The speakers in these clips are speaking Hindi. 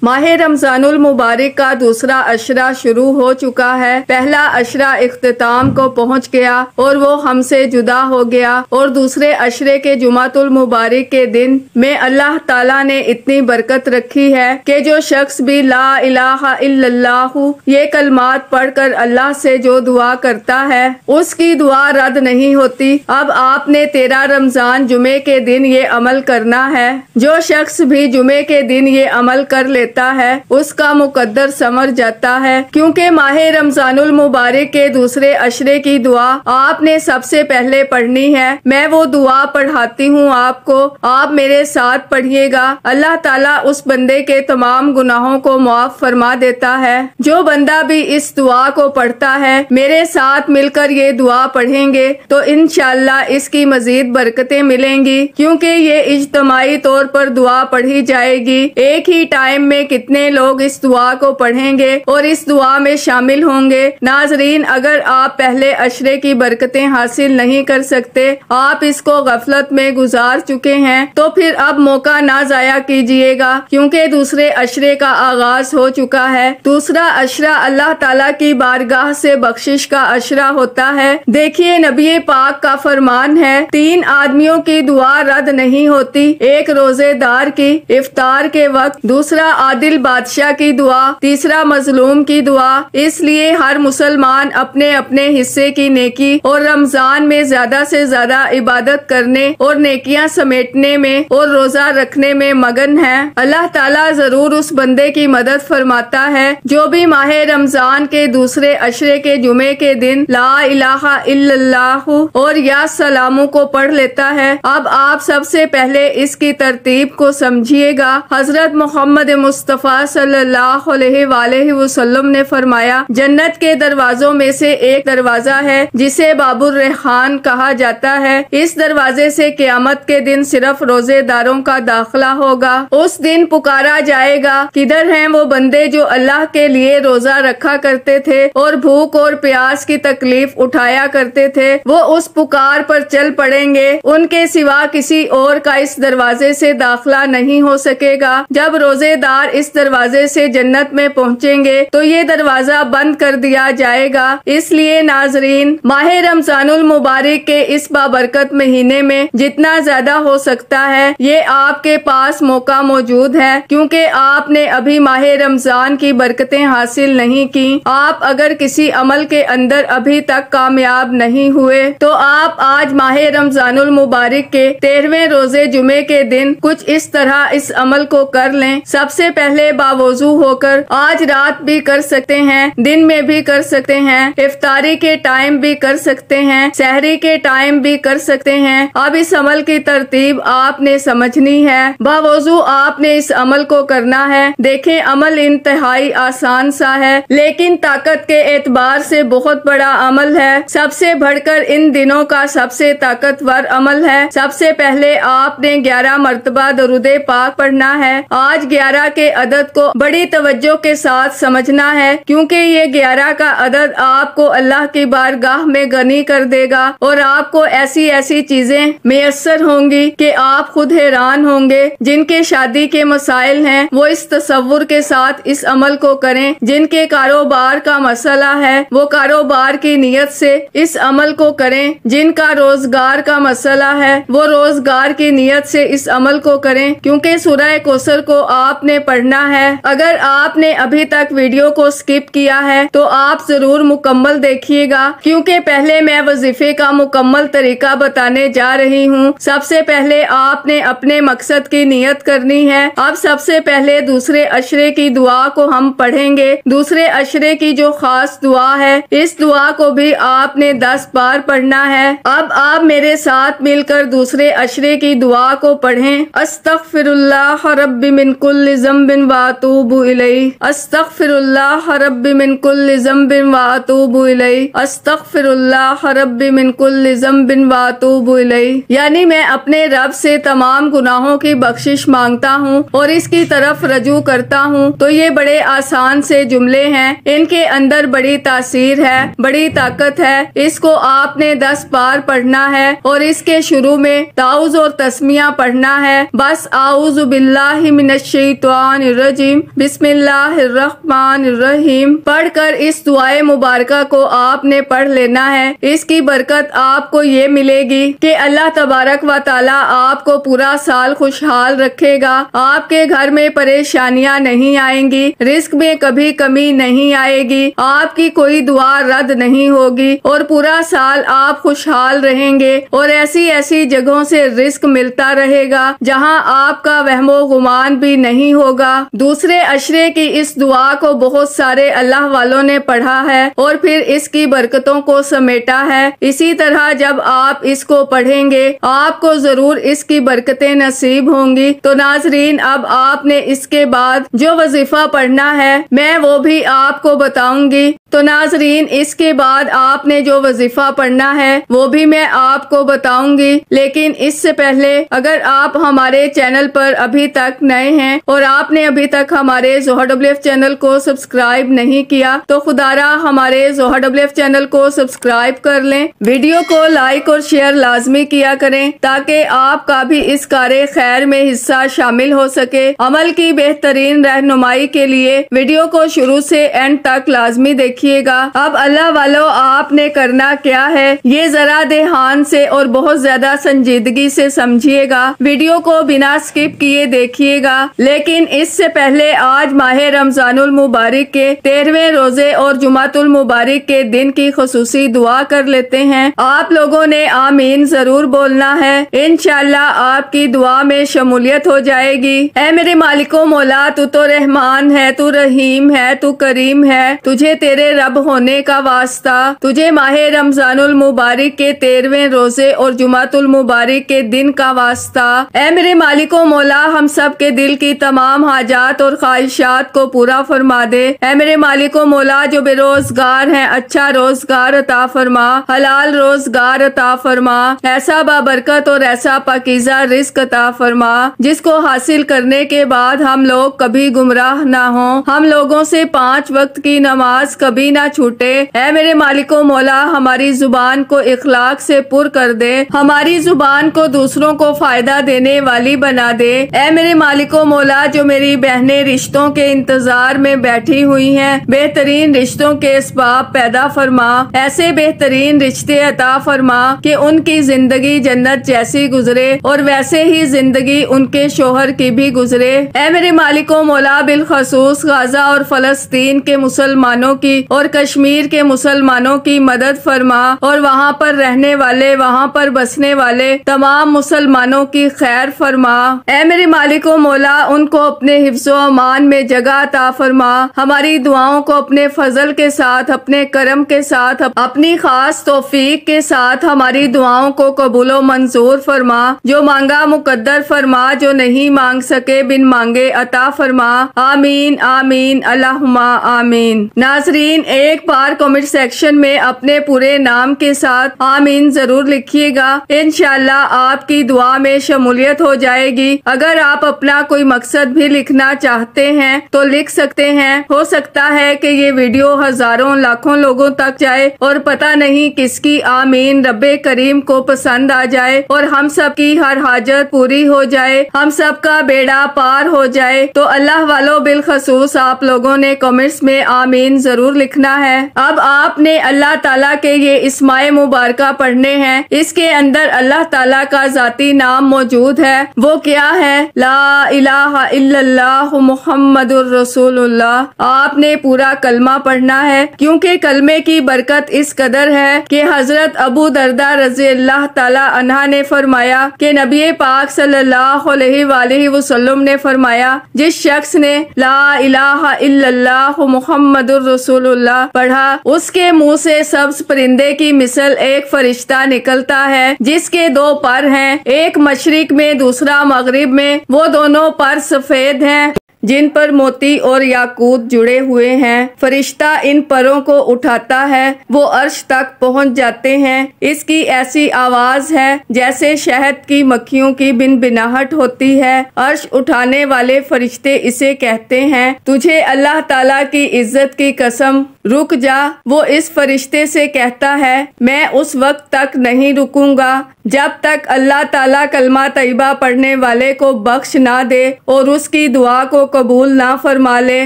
माह रमजानुल मुबारक का दूसरा अशरा शुरू हो चुका है। पहला अशरा इख्तिताम को पहुंच गया और वो हमसे जुदा हो गया और दूसरे अशरे के जुमातुल मुबारक के दिन में अल्लाह ताला ने इतनी बरकत रखी है कि जो शख्स भी ला इलाहा इल्लल्लाहु ये कलमात पढ़कर अल्लाह से जो दुआ करता है उसकी दुआ रद्द नहीं होती। अब आपने 13 रमजान जुमे के दिन ये अमल करना है। जो शख्स भी जुमे के दिन ये अमल कर लेता है उसका मुकद्दर समझ जाता है, क्योंकि माह रमजानुल मुबारक के दूसरे अशरे की दुआ आपने सबसे पहले पढ़नी है। मैं वो दुआ पढ़ाती हूँ आपको, आप मेरे साथ पढ़िएगा। अल्लाह ताला उस बंदे के तमाम गुनाहों को माफ फरमा देता है। जो बंदा भी इस दुआ को पढ़ता है, मेरे साथ मिलकर ये दुआ पढ़ेंगे तो इंशाअल्लाह इसकी मजीद बरकतें मिलेंगी, क्योंकि ये इज्तमाई तौर पर दुआ पढ़ी जाएगी। एक ही टाइम में कितने लोग इस दुआ को पढ़ेंगे और इस दुआ में शामिल होंगे। नाजरीन, अगर आप पहले अशरे की बरकतें हासिल नहीं कर सकते, आप इसको गफलत में गुजार चुके हैं, तो फिर अब मौका ना जाया कीजिएगा, क्योंकि दूसरे अशरे का आगाज हो चुका है। दूसरा अशरा अल्लाह ताला की बारगाह से बख्शिश का अशरा होता है। देखिए, नबी पाक का फरमान है, 3 आदमियों की दुआ रद्द नहीं होती। एक रोजेदार की इफ्तार के वक्त, दूसरा आदिल बादशाह की दुआ, तीसरा मजलूम की दुआ। इसलिए हर मुसलमान अपने अपने हिस्से की नेकी और रमजान में ज्यादा से ज्यादा इबादत करने और नेकियां समेटने में और रोजा रखने में मगन है। अल्लाह ताला जरूर उस बंदे की मदद फरमाता है जो भी माह रमजान के दूसरे अशरे के जुमे के दिन ला इलाहा इल्लल्लाहु और या सलामु को पढ़ लेता है। अब आप सबसे पहले इसकी तरतीब को समझिएगा। हजरत मोहम्मद मुस्तफ़ा सल्लल्लाहु अलैहि वसल्लम ने फरमाया, जन्नत के दरवाजों में से एक दरवाजा है जिसे बाबुर रेहान कहा जाता है। इस दरवाजे से क़यामत के दिन सिर्फ रोजेदारों का दाखिला होगा। उस दिन पुकारा जाएगा, किधर हैं वो बंदे जो अल्लाह के लिए रोजा रखा करते थे और भूख और प्यास की तकलीफ उठाया करते थे। वो उस पुकार पर चल पड़ेंगे। उनके सिवा किसी और का इस दरवाजे से दाखिला नहीं हो सकेगा। जब रोजेदार इस दरवाजे से जन्नत में पहुँचेंगे तो ये दरवाजा बंद कर दिया जाएगा। इसलिए नाजरीन, माह रमजानुल मुबारक के इस बाबरकत महीने में जितना ज्यादा हो सकता है ये आपके पास मौका मौजूद है, क्योंकि आपने अभी माह रमजान की बरकतें हासिल नहीं की। आप अगर किसी अमल के अंदर अभी तक कामयाब नहीं हुए तो आप आज माह रमजानुल मुबारक के 13वें रोजे जुमे के दिन कुछ इस तरह इस अमल को कर लें। सबसे पहले बावजू होकर आज रात भी कर सकते हैं, दिन में भी कर सकते हैं, इफ्तारी के टाइम भी कर सकते हैं, सहरी के टाइम भी कर सकते हैं। अब इस अमल की तरतीब आपने समझनी है। बावजू आपने इस अमल को करना है। देखें, अमल इंतहाई आसान सा है, लेकिन ताकत के एतबार से बहुत बड़ा अमल है। सबसे बढ़कर इन दिनों का सबसे ताकतवर अमल है। सबसे पहले आपने 11 मरतबा दरूदे पाक पढ़ना है। आज 11 के अदद को बड़ी तवज्जो के साथ समझना है, क्योंकि ये 11 का अदद आपको अल्लाह की बारगाह में गनी कर देगा और आपको ऐसी ऐसी चीजें मैसर होंगी कि आप खुद हैरान होंगे। जिनके शादी के मसाइल हैं वो इस तसव्वुर के साथ इस अमल को करें। जिनके कारोबार का मसला है वो कारोबार की नियत से इस अमल को करें। जिनका रोजगार का मसला है वो रोजगार की नियत से इस अमल को करें, क्योंकि सूरह कौसर को आपने पढ़ना है। अगर आपने अभी तक वीडियो को स्किप किया है तो आप जरूर मुकम्मल देखिएगा, क्योंकि पहले मैं वजीफे का मुकम्मल तरीका बताने जा रही हूँ। सबसे पहले आपने अपने मकसद की नियत करनी है। अब सबसे पहले दूसरे अशरे की दुआ को हम पढ़ेंगे। दूसरे अशरे की जो खास दुआ है, इस दुआ को भी आपने 10 बार पढ़ना है। अब आप मेरे साथ मिलकर दूसरे अशरे की दुआ को पढ़ें। अस्तगफिरुल्लाह रब्बी मिन कुल्लि ज़ंबिन व अतूबु इलैहि, अस्तगफिरुल्लाह रब्बी मिन कुल्लि ज़ंबिन व अतूबु इलैहि, अस्तगफिरुल्लाह रब्बी मिन कुल्लि ज़ंबिन व अतूबु इलैहि। यानी मैं अपने रब से तमाम गुनाहों की बख्शिश मांगता हूँ और इसकी तरफ रजू करता हूँ। तो ये बड़े आसान से जुमले हैं, इनके अंदर बड़ी तासीर है, बड़ी ताकत है। इसको आपने 10 बार पढ़ना है और इसके शुरू में ताउज़ और तस्मिया पढ़ना है। बस आऊज़ु बिल्लाहि मिनश शैतानिर शैतानिर्रजीम बिस्मिल्लाहिर्रहमानिर्रहीम पढ़कर इस दुआए मुबारका को आपने पढ़ लेना है। इसकी बरकत आपको ये मिलेगी कि अल्लाह तबारक व ताला आपको पूरा साल खुशहाल रखेगा। आपके घर में परेशानियां नहीं आएंगी, रिस्क में कभी कमी नहीं आएगी, आपकी कोई दुआ रद्द नहीं होगी और पूरा साल आप खुशहाल रहेंगे और ऐसी ऐसी जगहों से रिस्क मिलता रहेगा जहां आपका वहमो गुमान भी नहीं होगा। दूसरे अशरे की इस दुआ को बहुत सारे अल्लाह वालों ने पढ़ा है और फिर इसकी बरकतों को समेटा है। इसी तरह जब आप इसको पढ़ेंगे आपको जरूर इसकी बरकतें नसीब होंगी। तो नाजरीन, अब आपने इसके बाद जो वजीफा पढ़ना है मैं वो भी आपको बताऊंगी। तो नाजरीन, इसके बाद आपने जो वजीफा पढ़ना है वो भी मैं आपको बताऊंगी, लेकिन इससे पहले अगर आप हमारे चैनल पर अभी तक नए हैं और आपने अभी तक हमारे ZoHaWF चैनल को सब्सक्राइब नहीं किया तो खुदारा हमारे ZoHaWF चैनल को सब्सक्राइब कर लें। वीडियो को लाइक और शेयर लाजमी किया करें ताकि आपका भी इस कार्य खैर में हिस्सा शामिल हो सके। अमल की बेहतरीन रहनुमाई के लिए वीडियो को शुरू से एंड तक लाजमी देखिएगा। अब अल्लाह वालों, आपने करना क्या है ये जरा ध्यान से और बहुत ज्यादा संजीदगी से समझिएगा। वीडियो को बिना स्किप किए देखिएगा। लेकिन इससे पहले आज माह रमजानुल मुबारक के 13वें रोजे और जुमातुल मुबारक के दिन की खुसूसी दुआ कर लेते हैं। आप लोगों ने आमीन जरूर बोलना है। इंशाअल्लाह आपकी दुआ में शमूलियत हो जाएगी। ऐ मेरे मालिको मौला, तू तो रहमान है, तू रहीम है, तू करीम है, तुझे तेरे रब होने का वास्ता, तुझे माह रमजानुल मुबारक के 13वें रोजे और जुमातुल मुबारक के दिन का वास्ता। ऐ मेरे मालिको मौला, हम सब के दिल की तमाम हाजात और ख्वाहिशात को पूरा फरमा दे। ऐ मेरे मालिको मौला, जो बेरोजगार हैं अच्छा रोजगार अता फरमा, हलाल रोजगार अता फरमा, ऐसा बाबरकत और ऐसा पाकीज़ा रिस्क अता फरमा जिसको हासिल करने के बाद हम लोग कभी गुमराह ना हो, हम लोगों से 5 वक्त की नमाज कभी ना छूटे। ऐ मेरे मालिको मौला, हमारी जुबान को इखलाक से पुर कर दे, हमारी जुबान को दूसरों को फायदा देने वाली बना दे। ऐ मेरे मालिको मौला, जो मेरी बहनें रिश्तों के इंतजार में बैठी हुई हैं, बेहतरीन रिश्तों के इसबाब पैदा फरमा, ऐसे बेहतरीन रिश्ते अता फरमा कि उनकी जिंदगी जन्नत जैसी गुजरे और वैसे ही जिंदगी उनके शोहर की भी गुजरे। ऐ मेरे मालिको मौला, बिलखसूस गाजा और फलस्तीन के मुसलमानों की और कश्मीर के मुसलमानों की मदद फरमा और वहाँ पर रहने वाले, वहाँ पर बसने वाले तमाम मुसलमानों की खैर फरमा। ऐ मेरे मालिको मौला, उनको अपने हिफ्ज़ो अमान में जगह अता फरमा, हमारी दुआओं को अपने फजल के साथ, अपने करम के साथ, अपनी खास तौफीक के साथ हमारी दुआओं को कबूलो मंजूर फरमा। जो मांगा मुकद्दर फरमा, जो नहीं मांग सके बिन मांगे अता फरमा। आमीन आमीन अल्लाहुम्मा आमीन। नाजरीन, एक बार कमेंट सेक्शन में अपने पूरे नाम के साथ आमीन जरूर लिखिएगा। इंशाअल्लाह आपकी दुआ में शमूलियत हो जाएगी। अगर आप अपना कोई मकसद भी लिखना चाहते हैं तो लिख सकते हैं। हो सकता है कि ये वीडियो हजारों लाखों लोगों तक जाए और पता नहीं किसकी आमीन रब्बे करीम को पसंद आ जाए और हम सब की हर हाजत पूरी हो जाए, हम सब का बेड़ा पार हो जाए। तो अल्लाह वालों, बिलखसूस आप लोगों ने कमेंट्स में आमीन जरूर लिखना है। अब आपने अल्लाह ताला के ये इस्माए मुबारका पढ़ने हैं। इसके अंदर अल्लाह ताला का जाती नाम मौजूद है। वो क्या है? ला इलाहा इल्लल्लाह मुहम्मदुर रसूलुल्लाह। आपने पूरा कलमा पढ़ना है क्योंकि कलमे की बरकत इस कदर है कि हजरत अबू दरदा रज़ी अल्लाह ताला अन्हा ने फरमाया कि नबी पाक सल्लल्लाहु अलैहि वसल्लम ने फरमाया, जिस शख्स ने ला इलाहा इल्लल्लाह मुहम्मदुर रसूलुल्लाह पढ़ा उसके मुंह से सब्ज परिंदे की मिसल एक फरिश्ता निकलता है जिसके 2 पर हैं, एक मशरिक में दूसरा मगरिब में। वो दोनों पर सफेद हैं जिन पर मोती और याकूत जुड़े हुए हैं। फरिश्ता इन परों को उठाता है, वो अर्श तक पहुंच जाते हैं। इसकी ऐसी आवाज है जैसे शहद की मक्खियों की बिनबिनाहट होती है। अर्श उठाने वाले फरिश्ते इसे कहते हैं, तुझे अल्लाह ताला की इज्जत की कसम, रुक जा। वो इस फरिश्ते से कहता है मैं उस वक्त तक नहीं रुकूंगा जब तक अल्लाह ताला कलमा तैयबा पढ़ने वाले को बख्श ना दे और उसकी दुआ को कबूल ना फरमा ले।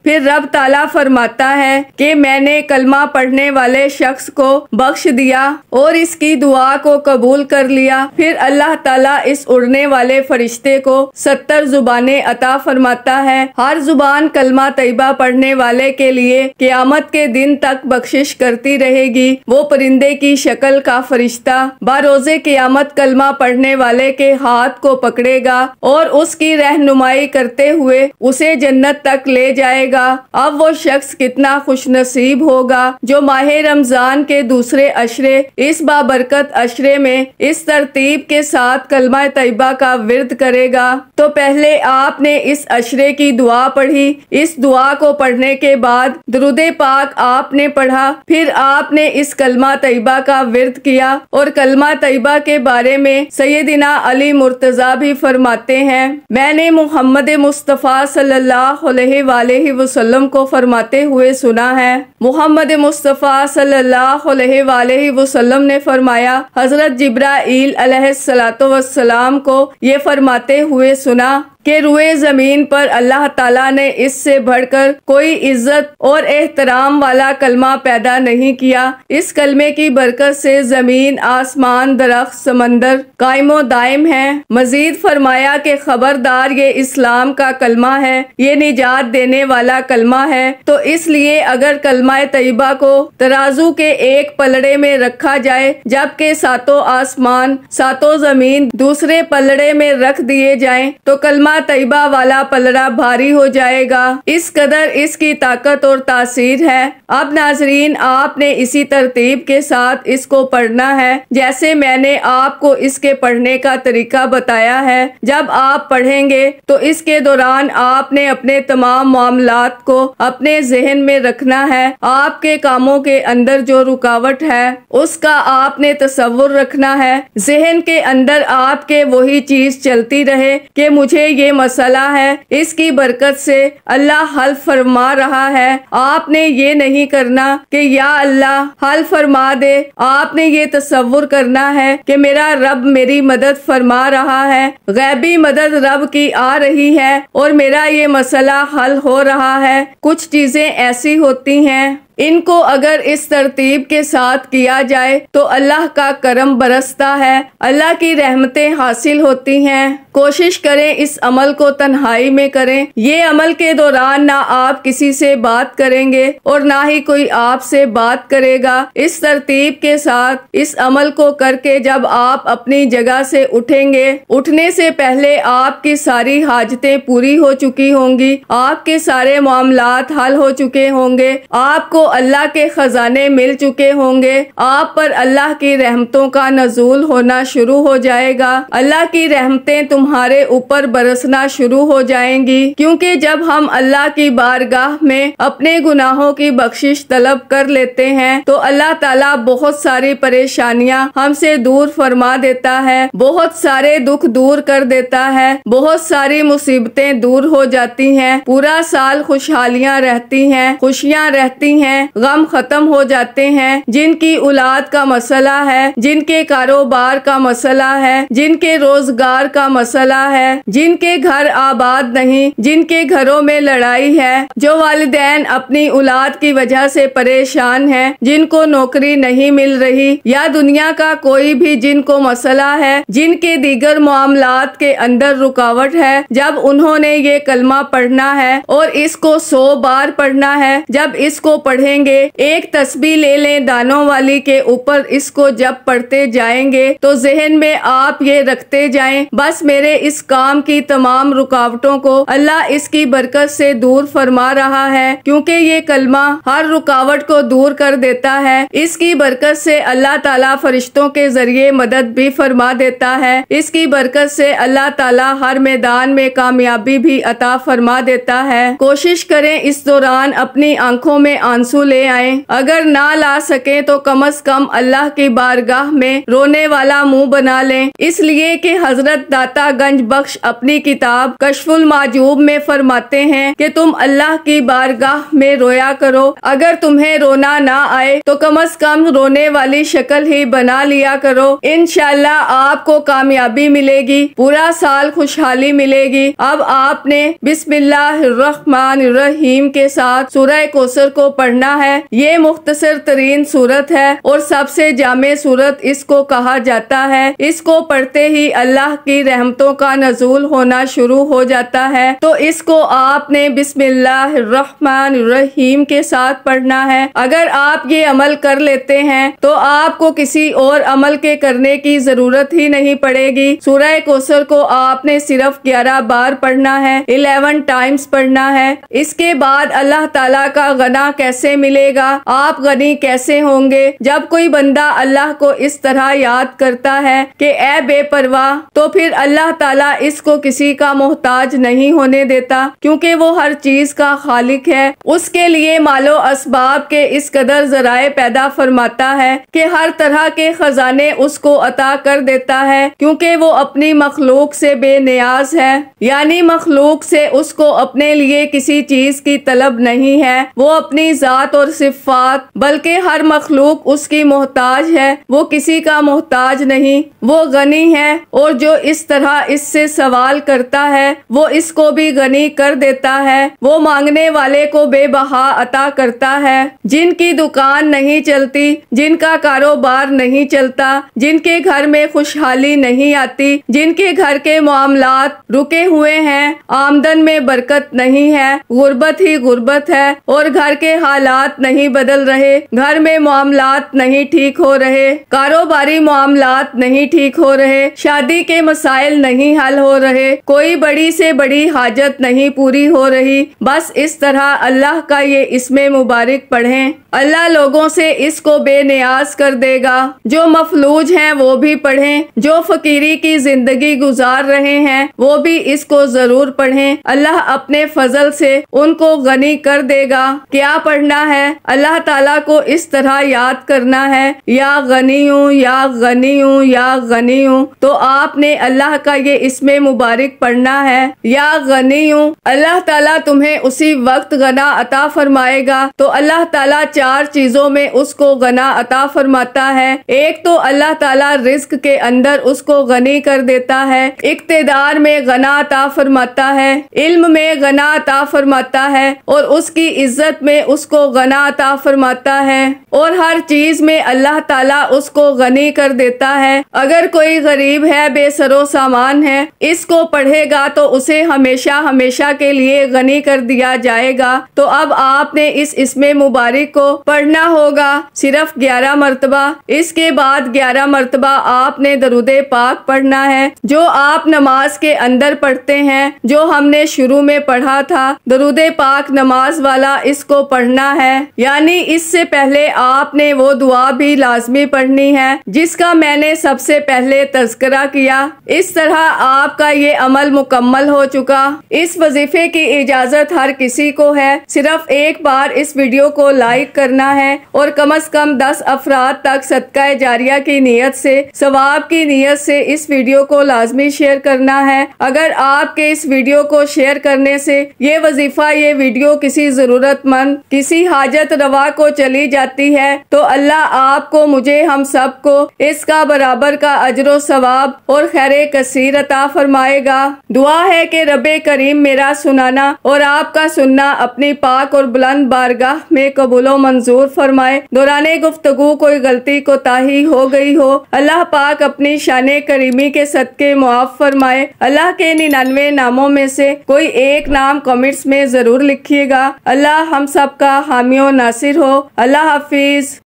फिर रब ताला फरमाता है कि मैंने कलमा पढ़ने वाले शख्स को बख्श दिया और इसकी दुआ को कबूल कर लिया। फिर अल्लाह ताला इस उड़ने वाले फरिश्ते को 70 जुबानें अता फरमाता है। हर जुबान कलमा तैयबा पढ़ने वाले के लिए क़यामत के दिन तक बख्शिश करती रहेगी। वो परिंदे की शक्ल का फरिश्ता बारोज़े क़यामत कलमा पढ़ने वाले के हाथ को पकड़ेगा और उसकी रहनुमाई करते हुए उसे जन्नत तक ले जाएगा। अब वो शख्स कितना खुशनसीब होगा जो माहे रमजान के दूसरे अशरे इस बाबरकत अशरे में इस तरतीब के साथ कलमा तैयबा का विर्द करेगा। तो पहले आपने इस अशरे की दुआ पढ़ी। इस दुआ को पढ़ने के बाद दुरूदे पाक आपने पढ़ा। फिर आपने इस कलमा तैयबा का विर्द किया। और कलमा तैयबा के बारे में सैयदना अली मुर्तजा भी फरमाते हैं, मैंने मोहम्मद मुस्तफ़ा सल्लल्लाहु अलैहि वसल्लम को फरमाते हुए सुना है। मोहम्मद मुस्तफ़ा सल्लल्लाहु अलैहि वसल्लम ने फरमाया, हजरत जिब्राईल अलैहिस्सलातु वस्सलाम को ये फरमाते हुए सुना कि रुए ज़मीन पर अल्लाह ताला ने इससे बढ़कर कोई इज्जत और एहतराम वाला कलमा पैदा नहीं किया। इस कलमे की बरकत से ज़मीन, आसमान, दरख्त, समंदर कायमो दायम है। मजीद फरमाया कि खबरदार ये इस्लाम का कलमा है, ये निजात देने वाला कलमा है। तो इसलिए अगर कलमा तैयबा को तराजू के एक पलड़े में रखा जाए जबकि सातों आसमान, सातों ज़मीन दूसरे पलड़े में रख दिए जाएं तो कलमा तैयबा वाला पलड़ा भारी हो जाएगा। इस कदर इसकी ताकत और तासीर है। अब नाजरीन, आपने इसी तरतीब के साथ इसको पढ़ना है जैसे मैंने आपको इसके पढ़ने का तरीका बताया है। जब आप पढ़ेंगे तो इसके दौरान आपने अपने तमाम मामलात को अपने जहन में रखना है। आपके कामों के अंदर जो रुकावट है उसका आपने तसव्वुर रखना है। जहन के अंदर आपके वही चीज चलती रहे कि मुझे ये मसला है, इसकी बरकत से अल्लाह हल फरमा रहा है। आपने ये नहीं करना कि या अल्लाह हल फरमा दे। आपने ये तसव्वुर करना है कि मेरा रब मेरी मदद फरमा रहा है, गैबी मदद रब की आ रही है और मेरा ये मसला हल हो रहा है। कुछ चीजें ऐसी होती हैं इनको अगर इस तरतीब के साथ किया जाए तो अल्लाह का करम बरसता है, अल्लाह की रहमतें हासिल होती हैं। कोशिश करें इस अमल को तन्हाई में करें। ये अमल के दौरान ना आप किसी से बात करेंगे और ना ही कोई आपसे बात करेगा। इस तरतीब के साथ इस अमल को करके जब आप अपनी जगह से उठेंगे, उठने से पहले आपकी सारी हाजतें पूरी हो चुकी होंगी, आपके सारे मामलात हल हो चुके होंगे, आपको अल्लाह के खजाने मिल चुके होंगे, आप पर अल्लाह की रहमतों का नज़ूल होना शुरू हो जाएगा। अल्लाह की रहमतें तुम्हारे ऊपर बरसना शुरू हो जाएंगी, क्योंकि जब हम अल्लाह की बारगाह में अपने गुनाहों की बख्शिश तलब कर लेते हैं तो अल्लाह ताला बहुत सारी परेशानियां हमसे दूर फरमा देता है, बहुत सारे दुख दूर कर देता है, बहुत सारी मुसीबतें दूर हो जाती हैं, पूरा साल खुशहालियां रहती हैं, खुशियां रहती हैं, गम खत्म हो जाते हैं। जिनकी औलाद का मसला है, जिनके कारोबार का मसला है, जिनके रोजगार का मसला है, जिनके घर आबाद नहीं, जिनके घरों में लड़ाई है, जो वालिदैन अपनी औलाद की वजह से परेशान हैं, जिनको नौकरी नहीं मिल रही या दुनिया का कोई भी जिनको मसला है, जिनके दीगर मामलात के अंदर रुकावट है, जब उन्होंने ये कलमा पढ़ना है और इसको 100 बार पढ़ना है। जब इसको पढ़ेंगे, एक तस्बीह ले लें दानों वाली के ऊपर, इसको जब पढ़ते जाएंगे तो जहन में आप ये रखते जाएं, बस मेरे इस काम की तमाम रुकावटों को अल्लाह इसकी बरकत से दूर फरमा रहा है, क्योंकि ये कलमा हर रुकावट को दूर कर देता है। इसकी बरकत से अल्लाह ताला फरिश्तों के जरिए मदद भी फरमा देता है। इसकी बरकत से अल्लाह ताला हर मैदान में कामयाबी भी अता फरमा देता है। कोशिश करें इस दौरान अपनी आंखों में आंसू आंसू ले आए, अगर ना ला सके तो कम से कम अल्लाह की बारगाह में रोने वाला मुंह बना लें। इसलिए कि हजरत दाता गंज बख्श अपनी किताब कशफुल माजूब में फरमाते हैं कि तुम अल्लाह की बारगाह में रोया करो। अगर तुम्हें रोना ना आए तो कम से कम रोने वाली शक्ल ही बना लिया करो। इंशाअल्लाह आपको कामयाबी मिलेगी, पूरा साल खुशहाली मिलेगी। अब आपने बिस्मिल्लाहिर्रहमानिर्रहीम के साथ सूरह कौसर को पढ़ना है। ये मुख्तसर तरीन सूरत है और सबसे जामे सूरत इसको कहा जाता है। इसको पढ़ते ही अल्लाह की रहमतों का नज़ूल होना शुरू हो जाता है। तो इसको आपने बिस्मिल्लाहिर्रहमानिर्रहीम के साथ पढ़ना है। अगर आप ये अमल कर लेते हैं तो आपको किसी और अमल के करने की जरूरत ही नहीं पड़ेगी। सूरह कौसर को आपने सिर्फ 11 बार पढ़ना है, 11 टाइम्स पढ़ना है। इसके बाद अल्लाह ताला का गना कैसे मिलेगा, आप गनी कैसे होंगे? जब कोई बंदा अल्लाह को इस तरह याद करता है कि ए बेपरवाह, तो फिर अल्लाह ताला इसको किसी का मोहताज नहीं होने देता, क्योंकि वो हर चीज का खालिक है। उसके लिए मालो असबाब के इस कदर जराए पैदा फरमाता है कि हर तरह के खजाने उसको अता कर देता है, क्योंकि वो अपनी मखलूक से बेनियाज है। यानी मखलूक से उसको अपने लिए किसी चीज की तलब नहीं है। वो अपनी जात और सिफात, बल्कि हर मखलूक उसकी मोहताज है, वो किसी का मोहताज नहीं। वो गनी है और जो इस तरह इससे सवाल करता है वो इसको भी गनी कर देता है। वो मांगने वाले को बेबहा अता करता है। जिनकी दुकान नहीं चलती, जिनका कारोबार नहीं चलता, जिनके घर में खुशहाली नहीं आती, जिनके घर के मामलात रुके हुए हैं, आमदन में बरकत नहीं है, गुर्बत ही गुर्बत है और घर के हालात नहीं बदल रहे, घर में मामलात नहीं ठीक हो रहे, कारोबारी मामलात नहीं ठीक हो रहे, शादी के मसाइल नहीं हल हो रहे, कोई बड़ी से बड़ी हाजत नहीं पूरी हो रही। बस इस तरह अल्लाह का ये इसमें मुबारक पढ़ें, अल्लाह लोगों से इसको बेनियाज कर देगा। जो मफलूज हैं वो भी पढ़ें, जो फकीरी की जिंदगी गुजार रहे हैं वो भी इसको जरूर पढ़ें। अल्लाह अपने फजल से उनको गनी कर देगा। क्या पढ़ना है? अल्लाह ताला को इस तरह याद करना है, या गनी हूँ, या गनी हूँ, या गनी हूँ। तो आपने अल्लाह का ये इसमें मुबारक पढ़ना है, या गनी हूँ। अल्लाह ताला तुम्हें उसी वक्त गना अता फरमाएगा। तो अल्लाह ताला 4 चीजों में उसको गना अता फरमाता है। एक तो अल्लाह ताला रिज्क के अंदर उसको गनी कर देता है, इक्तिदार में गना अता फरमाता है, इल्म में गना अता फरमाता है और उसकी इज्जत में उसको गना अता फरमाता है और हर चीज में अल्लाह ताला उसको गनी कर देता है। अगर कोई गरीब है, बेसरो सामान है, इसको पढ़ेगा तो उसे हमेशा हमेशा के लिए गनी कर दिया जाएगा। तो अब आपने इस इसमें मुबारक को पढ़ना होगा सिर्फ 11 मरतबा। इसके बाद 11 मरतबा आपने दरूदे पाक पढ़ना है, जो आप नमाज के अंदर पढ़ते हैं, जो हमने शुरू में पढ़ा था। दरूदे पाक नमाज वाला इसको पढ़ना है, यानी इससे पहले आपने वो दुआ भी लाजमी पढ़नी है जिसका मैंने सबसे पहले तज़किरा किया। इस तरह आपका ये अमल मुकम्मल हो चुका। इस वजीफे की इजाजत हर किसी को है। सिर्फ एक बार इस वीडियो को लाइक करना है और कम से कम 10 अफराद तक सदका जारिया की नीयत से, सवाब की नीयत से इस वीडियो को लाजमी शेयर करना है। अगर आपके इस वीडियो को शेयर करने से ये वजीफा, ये वीडियो किसी जरूरतमंद, किसी हाजत रवा को चली जाती है तो अल्लाह आपको, मुझे, हम सबको इसका बराबर का अजर सवाब और खैर कसीर अता फरमाएगा। दुआ है कि रब्बे करीम मेरा सुनाना और आपका सुनना अपनी पाक और बुलंद बारगाह में कबूलो मंजूर फरमाए। दौराने गुफ्तगू कोई गलती कोताही हो गई हो, अल्लाह पाक अपनी शाने करीमी के सदके मुआफ फरमाए। अल्लाह के 99 नामों में से कोई एक नाम कमेंट्स में जरूर लिखिएगा। अल्लाह हम सब का हामी और नासिर हो। अल्लाह हाफिज।